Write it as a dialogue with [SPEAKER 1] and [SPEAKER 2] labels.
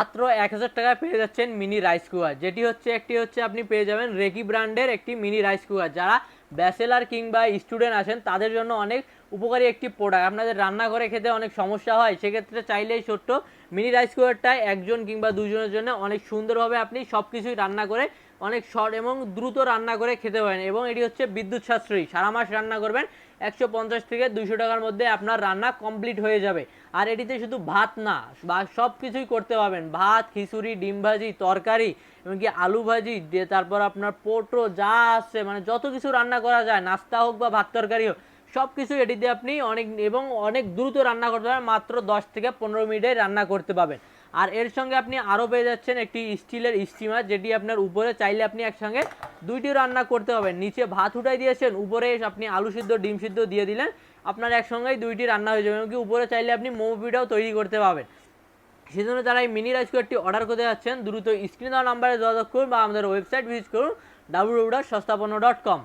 [SPEAKER 1] মাত্র 1000 টাকায় পেয়ে যাচ্ছেন মিনি রাইস কুকার, যেটি হচ্ছে একটি হচ্ছে আপনি পেয়ে যাবেন রেকি ব্র্যান্ডের একটি মিনি রাইস কুকার। যারা ব্যাচেলার কিংবা স্টুডেন্ট আছেন তাদের জন্য অনেক উপকারী একটি প্রোডাক্ট। আপনাদের রান্না করে খেতে অনেক সমস্যা হয়, সেক্ষেত্রে চাইলে এই ছোট্ট মিনি রাইস কুকারটায় একজন কিংবা দুজনের জন্য অনেক সুন্দরভাবে আপনি সব কিছুই রান্না করে অনেক শর্ট এবং দ্রুত রান্না করে খেতে পারেন। এবং এটি হচ্ছে বিদ্যুৎ সাশ্রয়ী, সারা মাস রান্না করবেন 150 থেকে 200 টাকার মধ্যে আপনার রান্না কমপ্লিট হয়ে যাবে। আর এটিতে শুধু ভাত না বা সব কিছুই করতে পারবেন, ভাত, খিচুড়ি, ডিম ভাজি, তরকারি, এমনকি আলু ভাজি, তারপর আপনার পোটো যা আছে মানে যত কিছু রান্না করা যায়, নাস্তা হোক বা ভাত তরকারি হোক, সব কিছু এটিতে আপনি অনেক দ্রুত রান্না করতে পারবেন। মাত্র 10 থেকে 15 মিনিটে রান্না করতে পারবেন। আর এর সঙ্গে আপনি আরও পেয়ে যাচ্ছেন একটি স্টিলের স্টিমার, যেটি আপনার উপরে চাইলে আপনি একসঙ্গে দুইটি রান্না করতে পারবেন। নিচে ভাত উঠাই দিয়েছেন, উপরে আপনি আলু সিদ্ধ, ডিম সিদ্ধ দিয়ে দিলেন, আপনার একসঙ্গেই দুইটি রান্না হয়ে যাবে। এমনকি উপরে চাইলে আপনি মোমো পিঠাও তৈরি করতে পারবেন। সেজন্য যারা এই মিনি রাইস কুকারটি অর্ডার করতে যাচ্ছেন দ্রুত স্ক্রিন দেওয়া নাম্বারে যোগাযোগ করুন বা আমাদের ওয়েবসাইট ভিজিট করুন www.সস্তাপন্ন.com।